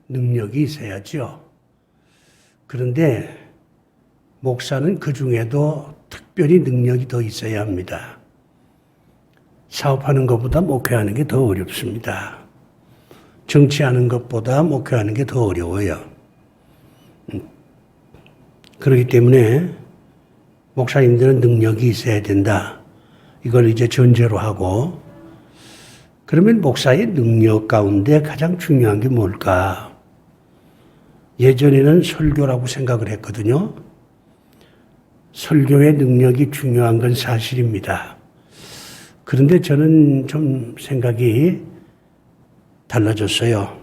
능력이 있어야죠. 그런데 목사는 그 중에도 특별히 능력이 더 있어야 합니다. 사업하는 것보다 목회하는 게 더 어렵습니다. 정치하는 것보다 목회하는 게 더 어려워요. 그렇기 때문에 목사님들은 능력이 있어야 된다. 이걸 이제 전제로 하고, 그러면 목사의 능력 가운데 가장 중요한 게 뭘까? 예전에는 설교라고 생각을 했거든요. 설교의 능력이 중요한 건 사실입니다. 그런데 저는 좀 생각이 달라졌어요.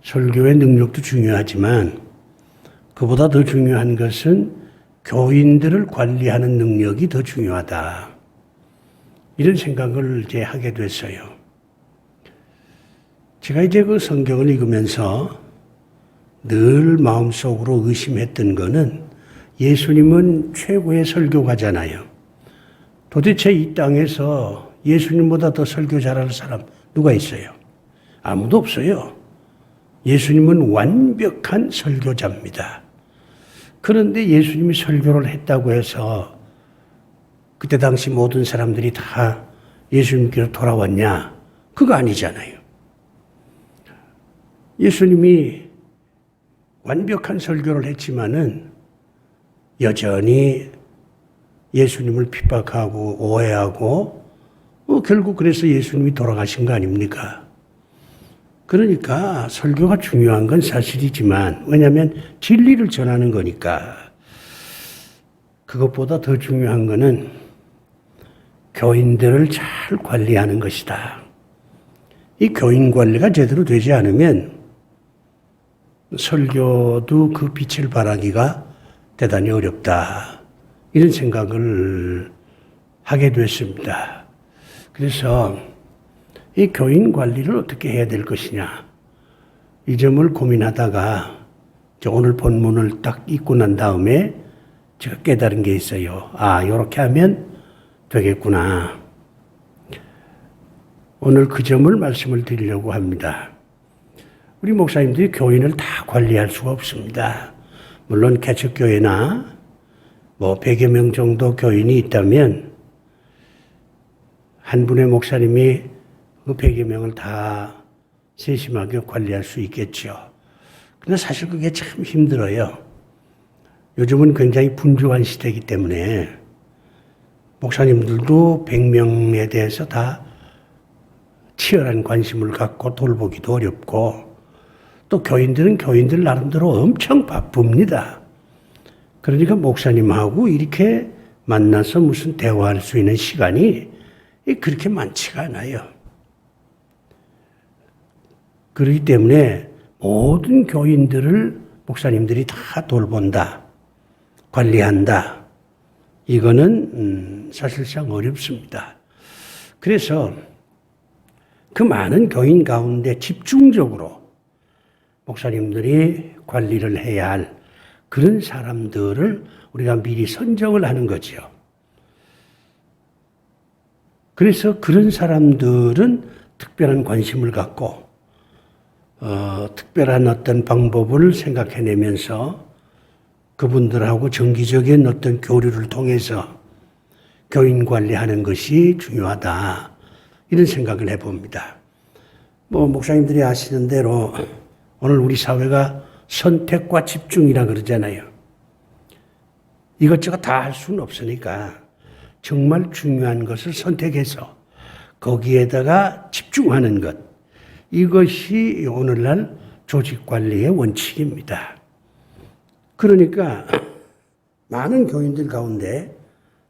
설교의 능력도 중요하지만 그보다 더 중요한 것은 교인들을 관리하는 능력이 더 중요하다. 이런 생각을 이제 하게 됐어요. 제가 이제 그 성경을 읽으면서 늘 마음속으로 의심했던 거는 예수님은 최고의 설교가잖아요. 도대체 이 땅에서 예수님보다 더 설교 잘하는 사람 누가 있어요? 아무도 없어요. 예수님은 완벽한 설교자입니다. 그런데 예수님이 설교를 했다고 해서 그때 당시 모든 사람들이 다 예수님께로 돌아왔냐? 그거 아니잖아요. 예수님이 완벽한 설교를 했지만은 여전히 예수님을 핍박하고 오해하고 결국 그래서 예수님이 돌아가신 거 아닙니까? 그러니까 설교가 중요한 건 사실이지만, 왜냐하면 진리를 전하는 거니까, 그것보다 더 중요한 거는 교인들을 잘 관리하는 것이다. 이 교인 관리가 제대로 되지 않으면 설교도 그 빛을 발하기가 대단히 어렵다. 이런 생각을 하게 됐습니다. 그래서 이 교인 관리를 어떻게 해야 될 것이냐, 이 점을 고민하다가 오늘 본문을 딱 읽고 난 다음에 제가 깨달은 게 있어요. 아, 이렇게 하면 되겠구나. 오늘 그 점을 말씀을 드리려고 합니다. 우리 목사님들이 교인을 다 관리할 수가 없습니다. 물론 개척교회나 100여 명 정도 교인이 있다면 한 분의 목사님이 그 100여 명을 다 세심하게 관리할 수 있겠죠. 그러나 사실 그게 참 힘들어요. 요즘은 굉장히 분주한 시대이기 때문에 목사님들도 100명에 대해서 다 치열한 관심을 갖고 돌보기도 어렵고, 또 교인들은 교인들 나름대로 엄청 바쁩니다. 그러니까 목사님하고 이렇게 만나서 무슨 대화할 수 있는 시간이 그렇게 많지가 않아요. 그렇기 때문에 모든 교인들을 목사님들이 다 돌본다, 관리한다. 이거는 사실상 어렵습니다. 그래서 그 많은 교인 가운데 집중적으로 목사님들이 관리를 해야 할 그런 사람들을 우리가 미리 선정을 하는 거죠. 그래서 그런 사람들은 특별한 관심을 갖고 특별한 어떤 방법을 생각해내면서 그분들하고 정기적인 어떤 교류를 통해서 교인 관리하는 것이 중요하다. 이런 생각을 해봅니다. 목사님들이 아시는 대로 오늘 우리 사회가 선택과 집중이라 그러잖아요. 이것저것 다 할 수는 없으니까 정말 중요한 것을 선택해서 거기에다가 집중하는 것, 이것이 오늘날 조직관리의 원칙입니다. 그러니까 많은 교인들 가운데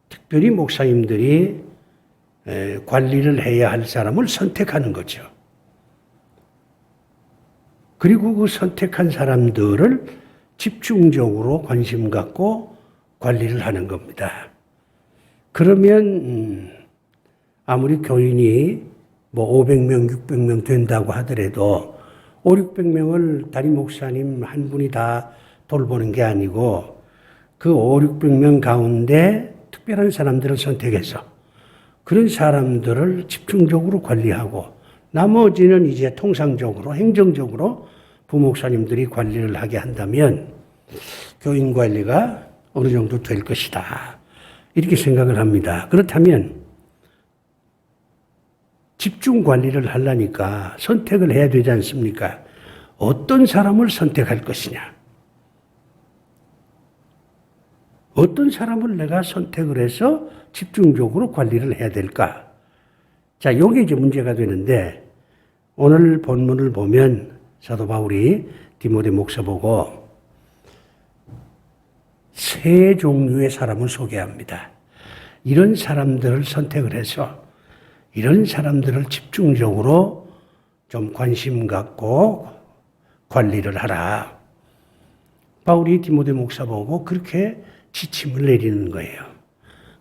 특별히 목사님들이 관리를 해야 할 사람을 선택하는 거죠. 그리고 그 선택한 사람들을 집중적으로 관심 갖고 관리를 하는 겁니다. 그러면 아무리 교인이 500명, 600명 된다고 하더라도 5, 600명을 담임 목사님 한 분이 다 돌보는 게 아니고 그 5, 600명 가운데 특별한 사람들을 선택해서 그런 사람들을 집중적으로 관리하고 나머지는 이제 통상적으로, 행정적으로 부목사님들이 관리를 하게 한다면 교인 관리가 어느 정도 될 것이다. 이렇게 생각을 합니다. 그렇다면 집중 관리를 하려니까 선택을 해야 되지 않습니까? 어떤 사람을 선택할 것이냐? 어떤 사람을 내가 선택을 해서 집중적으로 관리를 해야 될까? 자, 요게 이제 문제가 되는데, 오늘 본문을 보면 사도 바울이 디모데 목사 보고 세 종류의 사람을 소개합니다. 이런 사람들을 선택을 해서 이런 사람들을 집중적으로 좀 관심 갖고 관리를 하라. 바울이 디모데 목사 보고 그렇게 지침을 내리는 거예요.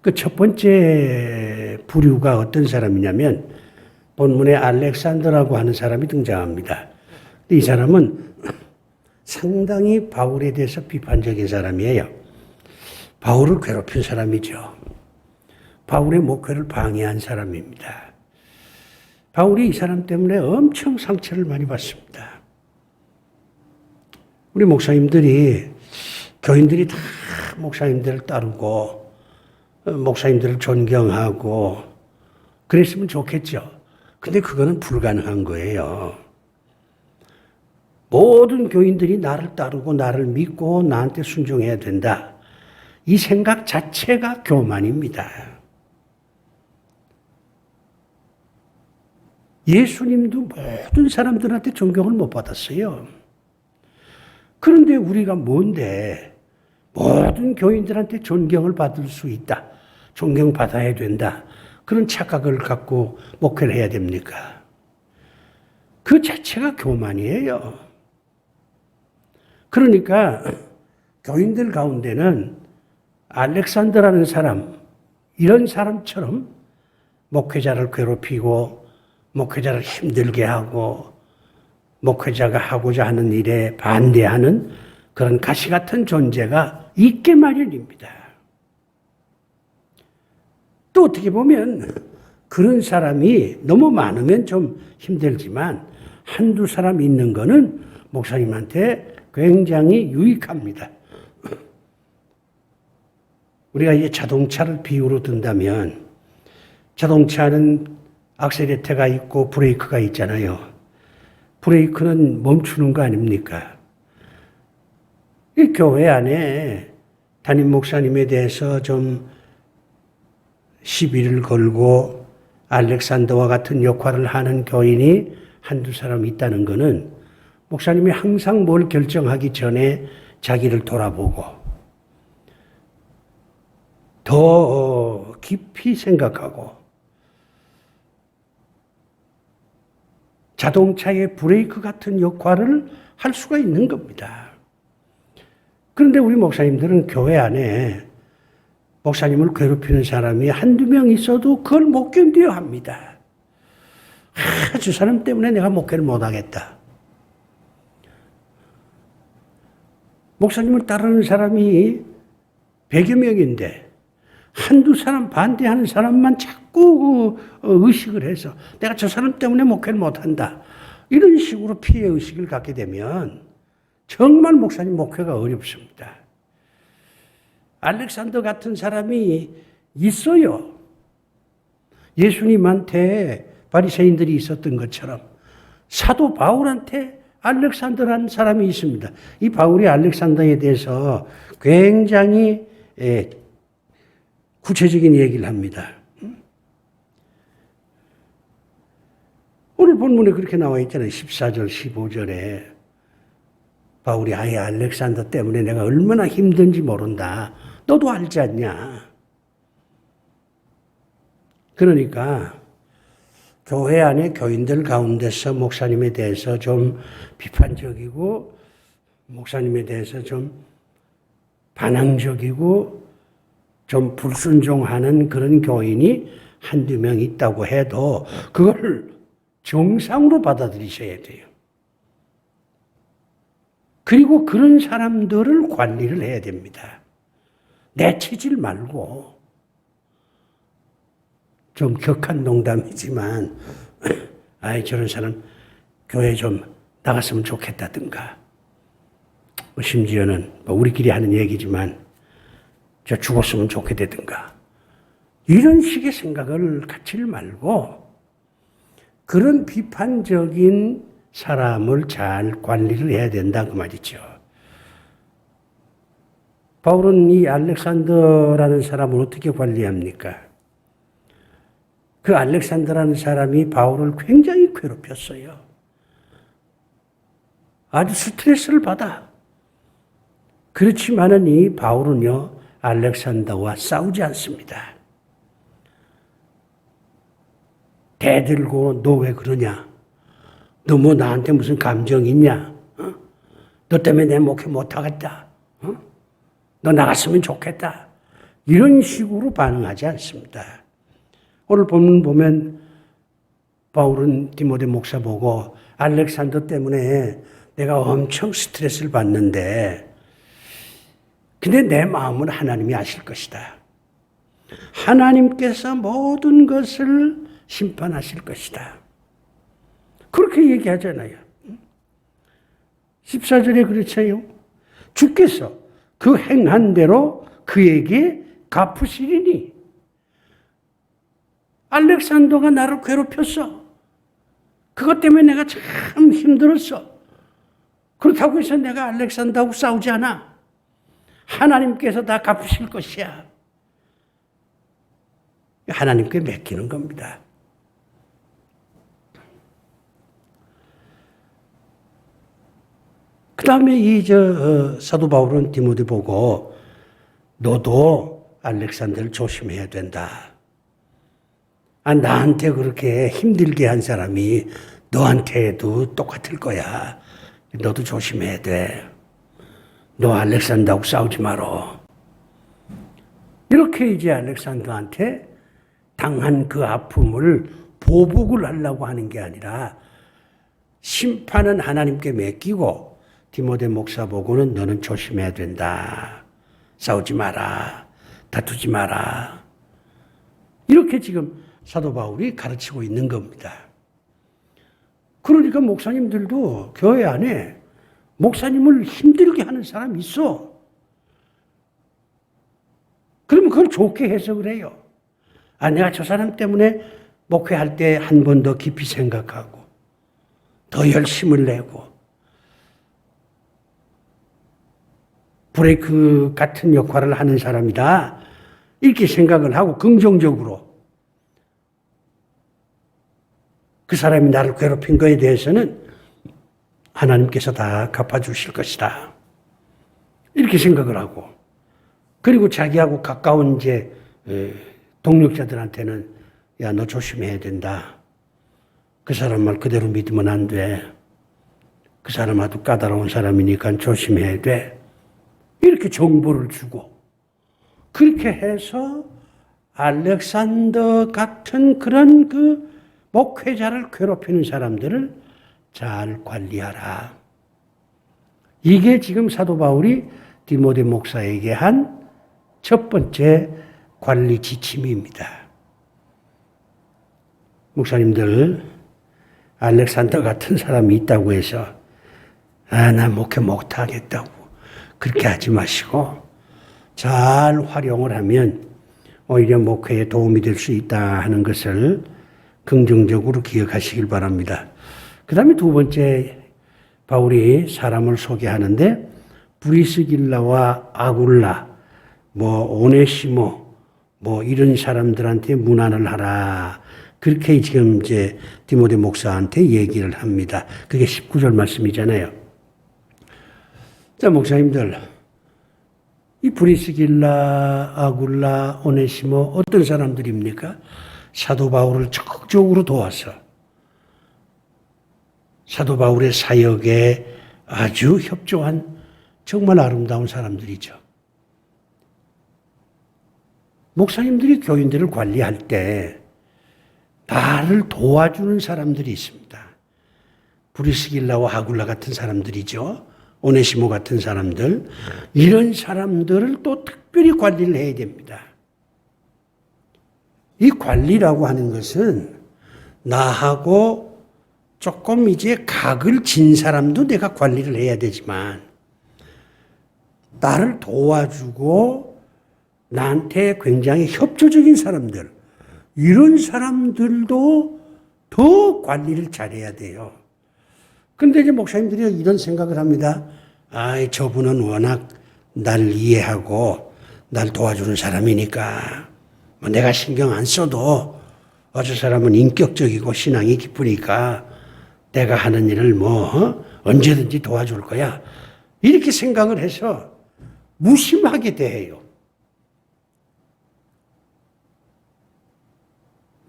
그 첫 번째 부류가 어떤 사람이냐면 본문에 알렉산더라고 하는 사람이 등장합니다. 이 사람은 상당히 바울에 대해서 비판적인 사람이에요. 바울을 괴롭힌 사람이죠. 바울의 목회를 방해한 사람입니다. 바울이 이 사람 때문에 엄청 상처를 많이 받습니다. 우리 목사님들이, 교인들이 다 목사님들을 따르고 목사님들을 존경하고 그랬으면 좋겠죠. 근데 그거는 불가능한 거예요. 모든 교인들이 나를 따르고 나를 믿고 나한테 순종해야 된다. 이 생각 자체가 교만입니다. 예수님도 모든 사람들한테 존경을 못 받았어요. 그런데 우리가 뭔데 모든 교인들한테 존경을 받을 수 있다. 존경받아야 된다. 그런 착각을 갖고 목회를 해야 됩니까? 그 자체가 교만이에요. 그러니까 교인들 가운데는 알렉산더라는 사람, 이런 사람처럼 목회자를 괴롭히고 목회자를 힘들게 하고 목회자가 하고자 하는 일에 반대하는 그런 가시 같은 존재가 있게 마련입니다. 또 어떻게 보면 그런 사람이 너무 많으면 좀 힘들지만 한두 사람 있는 거는 목사님한테 굉장히 유익합니다. 우리가 이제 자동차를 비유로 든다면 자동차는 악셀레터가 있고 브레이크가 있잖아요. 브레이크는 멈추는 거 아닙니까? 이 교회 안에 담임 목사님에 대해서 좀 시비를 걸고 알렉산더와 같은 역할을 하는 교인이 한두 사람 있다는 것은 목사님이 항상 뭘 결정하기 전에 자기를 돌아보고 더 깊이 생각하고 자동차의 브레이크 같은 역할을 할 수가 있는 겁니다. 그런데 우리 목사님들은 교회 안에 목사님을 괴롭히는 사람이 한두 명 있어도 그걸 못 견뎌야 합니다. 저 사람 때문에 내가 목회를 못 하겠다. 목사님을 따르는 사람이 100여 명인데 한두 사람 반대하는 사람만 자꾸 의식을 해서 내가 저 사람 때문에 목회를 못한다. 이런 식으로 피해의식을 갖게 되면 정말 목사님 목회가 어렵습니다. 알렉산더 같은 사람이 있어요. 예수님한테 바리새인들이 있었던 것처럼 사도 바울한테 알렉산더라는 사람이 있습니다. 이 바울이 알렉산더에 대해서 굉장히 구체적인 얘기를 합니다. 오늘 본문에 그렇게 나와 있잖아요. 14절, 15절에 바울이 아예 알렉산더 때문에 내가 얼마나 힘든지 모른다. 너도 알지 않냐? 그러니까 교회 안에 교인들 가운데서 목사님에 대해서 좀 비판적이고 목사님에 대해서 좀 반항적이고 좀 불순종하는 그런 교인이 한두 명 있다고 해도 그걸 정상으로 받아들이셔야 돼요. 그리고 그런 사람들을 관리를 해야 됩니다. 내치질 말고, 좀 격한 농담이지만 아이, 저런 사람 교회 좀 나갔으면 좋겠다든가, 뭐 심지어는 뭐 우리끼리 하는 얘기지만 저 죽었으면 좋겠다든가, 이런 식의 생각을 갖지 말고 그런 비판적인 사람을 잘 관리를 해야 된다 그 말이죠. 바울은 이 알렉산더라는 사람을 어떻게 관리합니까? 그 알렉산더라는 사람이 바울을 굉장히 괴롭혔어요. 아주 스트레스를 받아. 그렇지만은 이 바울은요, 알렉산더와 싸우지 않습니다. 대들고 너 왜 그러냐? 너 뭐 나한테 무슨 감정 있냐? 어? 너 때문에 내 목회 못하겠다. 어? 너 나갔으면 좋겠다. 이런 식으로 반응하지 않습니다. 오늘 본문 보면 바울은 디모데 목사 보고 알렉산더 때문에 내가 엄청 스트레스를 받는데 근데 내 마음은 하나님이 아실 것이다. 하나님께서 모든 것을 심판하실 것이다. 그렇게 얘기하잖아요. 14절에 그렇죠. 주께서 그 행한 대로 그에게 갚으시리니. 알렉산더가 나를 괴롭혔어. 그것 때문에 내가 참 힘들었어. 그렇다고 해서 내가 알렉산더하고 싸우지 않아. 하나님께서 다 갚으실 것이야. 하나님께 맡기는 겁니다. 그 다음에 사도 바울은 디모데 보고 너도 알렉산더를 조심해야 된다. 나한테 그렇게 힘들게 한 사람이 너한테도 똑같을 거야. 너도 조심해야 돼. 너 알렉산더하고 싸우지 말어. 이렇게 이제 알렉산더한테 당한 그 아픔을 보복을 하려고 하는 게 아니라 심판은 하나님께 맡기고 디모데 목사 보고는 너는 조심해야 된다. 싸우지 마라. 다투지 마라. 이렇게 지금 사도 바울이 가르치고 있는 겁니다. 그러니까 목사님들도 교회 안에 목사님을 힘들게 하는 사람이 있어. 그러면 그걸 좋게 해석을 해요. 내가 저 사람 때문에 목회할 때 한 번 더 깊이 생각하고 더 열심을 내고 브레이크 같은 역할을 하는 사람이다. 이렇게 생각을 하고 긍정적으로 그 사람이 나를 괴롭힌 거에 대해서는 하나님께서 다 갚아주실 것이다. 이렇게 생각을 하고 그리고 자기하고 가까운 이제 동력자들한테는 야, 너 조심해야 된다. 그 사람 말 그대로 믿으면 안 돼. 그 사람 아주 까다로운 사람이니까 조심해야 돼. 이렇게 정보를 주고 그렇게 해서 알렉산더 같은 그런 그 목회자를 괴롭히는 사람들을 잘 관리하라. 이게 지금 사도 바울이 디모데 목사에게 한 첫 번째 관리 지침입니다. 목사님들, 알렉산더 같은 사람이 있다고 해서 나 목회 못하겠다고 그렇게 하지 마시고 잘 활용을 하면 오히려 목회에 도움이 될 수 있다 하는 것을 긍정적으로 기억하시길 바랍니다. 그 다음에 두 번째 바울이 사람을 소개하는데 브리스길라와 아굴라, 오네시모, 이런 사람들한테 문안을 하라. 그렇게 지금 이제 디모데 목사한테 얘기를 합니다. 그게 19절 말씀이잖아요. 자, 목사님들, 이 브리스길라, 아굴라, 오네시모 어떤 사람들입니까? 사도 바울을 적극적으로 도와서 사도 바울의 사역에 아주 협조한 정말 아름다운 사람들이죠. 목사님들이 교인들을 관리할 때 나를 도와주는 사람들이 있습니다. 브리스길라와 아굴라 같은 사람들이죠. 오네시모 같은 사람들. 이런 사람들을 또 특별히 관리를 해야 됩니다. 이 관리라고 하는 것은 나하고 조금 이제 각을 진 사람도 내가 관리를 해야 되지만, 나를 도와주고 나한테 굉장히 협조적인 사람들, 이런 사람들도 더 관리를 잘해야 돼요. 근데 이제 목사님들이 이런 생각을 합니다. 저분은 워낙 날 이해하고 날 도와주는 사람이니까 뭐 내가 신경 안 써도 저 사람은 인격적이고 신앙이 깊으니까 내가 하는 일을 언제든지 도와줄 거야. 이렇게 생각을 해서 무심하게 대해요.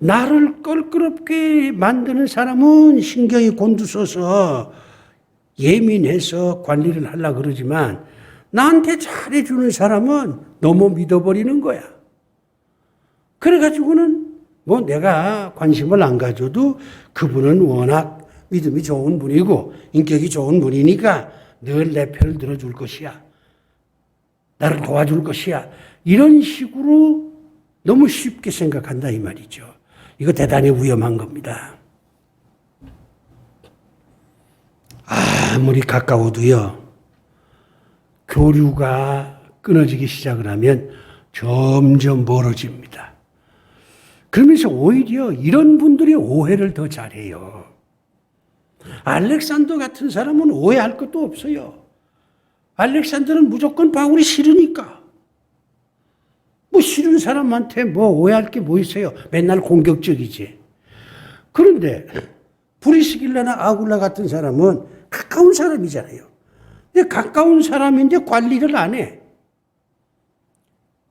나를 껄끄럽게 만드는 사람은 신경이 곤두서서 예민해서 관리를 하려고 그러지만, 나한테 잘해주는 사람은 너무 믿어버리는 거야. 그래가지고는 내가 관심을 안 가져도 그분은 워낙 믿음이 좋은 분이고 인격이 좋은 분이니까 늘 내 편을 들어줄 것이야. 나를 도와줄 것이야. 이런 식으로 너무 쉽게 생각한다 이 말이죠. 이거 대단히 위험한 겁니다. 아무리 가까워도요, 교류가 끊어지기 시작을 하면 점점 멀어집니다. 그러면서 오히려 이런 분들이 오해를 더 잘해요. 알렉산더 같은 사람은 오해할 것도 없어요. 알렉산더는 무조건 바울이 싫으니까. 싫은 사람한테 오해할 게 뭐 있어요? 맨날 공격적이지. 그런데 브리스길라나 아굴라 같은 사람은 가까운 사람이잖아요. 가까운 사람인데 관리를 안 해.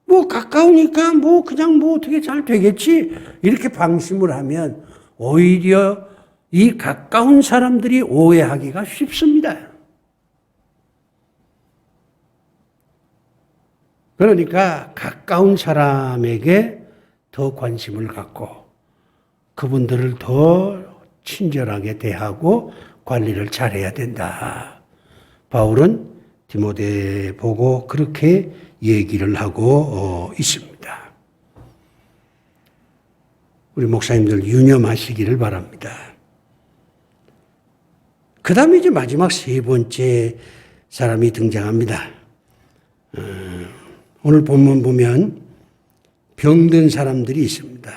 가까우니까 그냥 어떻게 잘 되겠지. 이렇게 방심을 하면 오히려 이 가까운 사람들이 오해하기가 쉽습니다. 그러니까 가까운 사람에게 더 관심을 갖고 그분들을 더 친절하게 대하고 관리를 잘해야 된다. 바울은 디모데 보고 그렇게 얘기를 하고 있습니다. 우리 목사님들 유념하시기를 바랍니다. 그 다음에 이제 마지막 세 번째 사람이 등장합니다. 오늘 본문 보면 병든 사람들이 있습니다.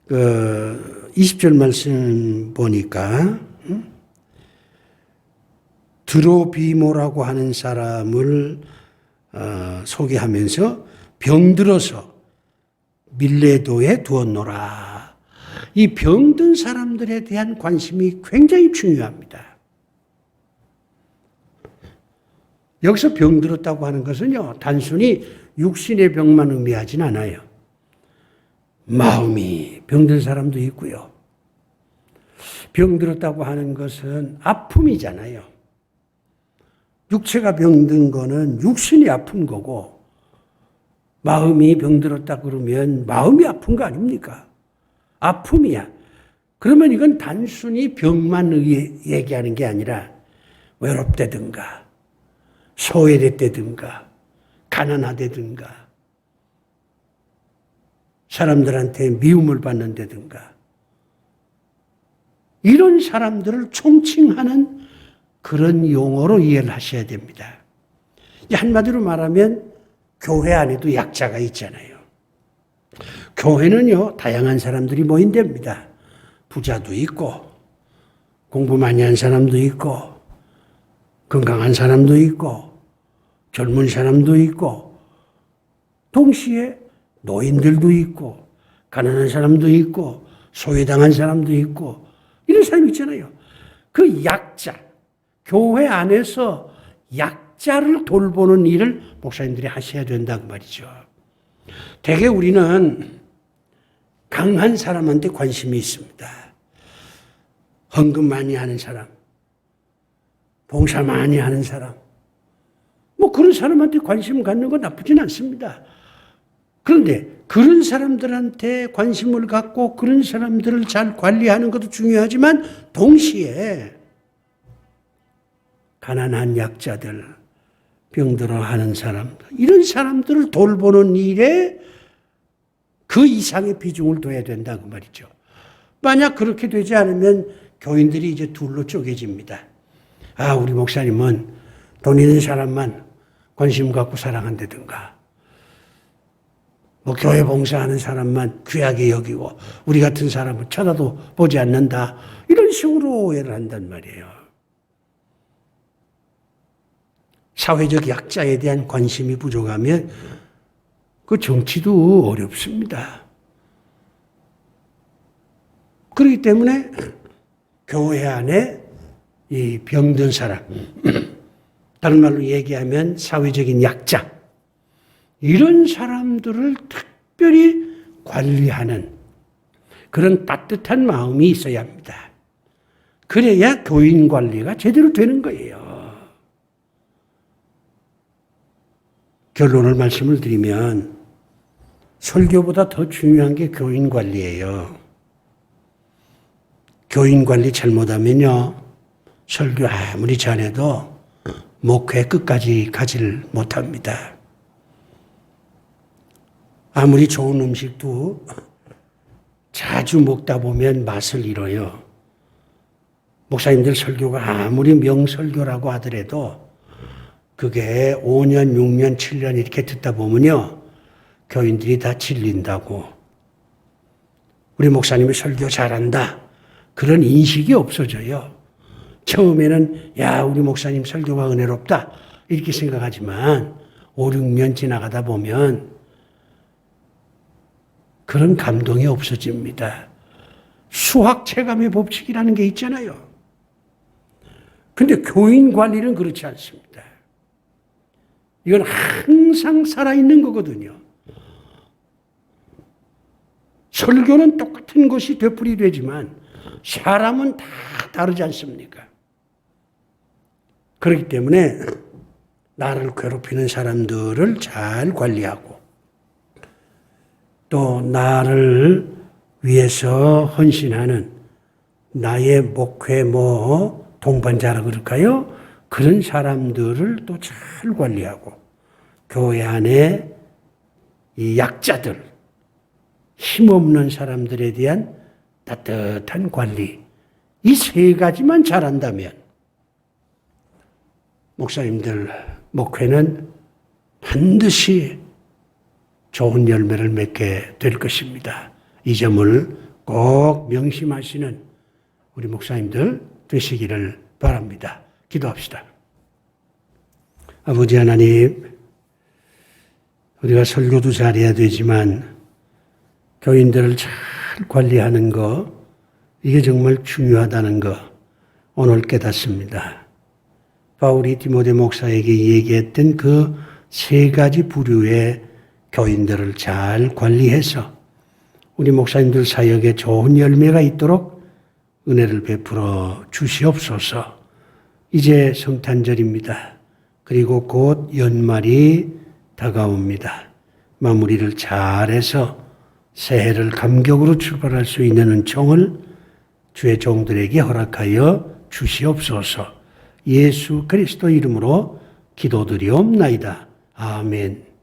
20절 말씀 보니까 드로비모라고 하는 사람을 소개하면서 병들어서 밀레도에 두었노라. 이 병든 사람들에 대한 관심이 굉장히 중요합니다. 여기서 병들었다고 하는 것은요, 단순히 육신의 병만 의미하진 않아요. 마음이 병든 사람도 있고요. 병들었다고 하는 것은 아픔이잖아요. 육체가 병든 거는 육신이 아픈 거고, 마음이 병들었다 그러면 마음이 아픈 거 아닙니까? 아픔이야. 그러면 이건 단순히 병만 얘기하는 게 아니라 외롭다든가 소외됐다든가 가난하다든가 사람들한테 미움을 받는다든가 이런 사람들을 총칭하는 그런 용어로 이해를 하셔야 됩니다. 한마디로 말하면 교회 안에도 약자가 있잖아요. 교회는요, 다양한 사람들이 모인답니다. 부자도 있고 공부 많이 한 사람도 있고 건강한 사람도 있고 젊은 사람도 있고 동시에 노인들도 있고 가난한 사람도 있고 소외당한 사람도 있고 이런 사람이 있잖아요. 그 약자, 교회 안에서 약자를 돌보는 일을 목사님들이 하셔야 된다고 말이죠. 대개 우리는 강한 사람한테 관심이 있습니다. 헌금 많이 하는 사람, 봉사 많이 하는 사람, 그런 사람한테 관심 갖는 건 나쁘진 않습니다. 그런데 그런 사람들한테 관심을 갖고 그런 사람들을 잘 관리하는 것도 중요하지만 동시에 가난한 약자들, 병들어하는 사람, 이런 사람들을 돌보는 일에 그 이상의 비중을 둬야 된다고 말이죠. 만약 그렇게 되지 않으면 교인들이 이제 둘로 쪼개집니다. 아, 우리 목사님은 돈 있는 사람만 관심 갖고 사랑한다든가, 뭐 교회 봉사하는 사람만 귀하게 여기고 우리 같은 사람은 쳐다도 보지 않는다. 이런 식으로 오해를 한단 말이에요. 사회적 약자에 대한 관심이 부족하면 그 정치도 어렵습니다. 그렇기 때문에 교회 안에 이 병든 사람, 다른 말로 얘기하면 사회적인 약자, 이런 사람들을 특별히 관리하는 그런 따뜻한 마음이 있어야 합니다. 그래야 교인 관리가 제대로 되는 거예요. 결론을 말씀을 드리면 설교보다 더 중요한 게 교인 관리예요. 교인 관리 잘못하면요, 설교 아무리 잘해도 목회 끝까지 가지를 못합니다. 아무리 좋은 음식도 자주 먹다 보면 맛을 잃어요. 목사님들 설교가 아무리 명설교라고 하더라도 그게 5년, 6년, 7년 이렇게 듣다 보면요, 교인들이 다 질린다고. 우리 목사님이 설교 잘한다, 그런 인식이 없어져요. 처음에는 야, 우리 목사님 설교가 은혜롭다 이렇게 생각하지만 5, 6년 지나가다 보면 그런 감동이 없어집니다. 수학 체감의 법칙이라는 게 있잖아요. 근데 교인 관리는 그렇지 않습니다. 이건 항상 살아있는 거거든요. 설교는 똑같은 것이 되풀이되지만 사람은 다 다르지 않습니까? 그렇기 때문에 나를 괴롭히는 사람들을 잘 관리하고 또 나를 위해서 헌신하는 나의 목회 동반자라 그럴까요? 그런 사람들을 또 잘 관리하고 교회 안에 이 약자들, 힘없는 사람들에 대한 따뜻한 관리, 이 세 가지만 잘한다면 목사님들 목회는 반드시 좋은 열매를 맺게 될 것입니다. 이 점을 꼭 명심하시는 우리 목사님들 되시기를 바랍니다. 기도합시다. 아버지 하나님, 우리가 설교도 잘해야 되지만 교인들을 잘 관리하는 거, 이게 정말 중요하다는 거 오늘 깨닫습니다. 바울이 디모데 목사에게 얘기했던 그 세 가지 부류의 교인들을 잘 관리해서 우리 목사님들 사역에 좋은 열매가 있도록 은혜를 베풀어 주시옵소서. 이제 성탄절입니다. 그리고 곧 연말이 다가옵니다. 마무리를 잘해서 새해를 감격으로 출발할 수 있는 은총을 주의 종들에게 허락하여 주시옵소서. 예수 그리스도 이름으로 기도드리옵나이다. 아멘.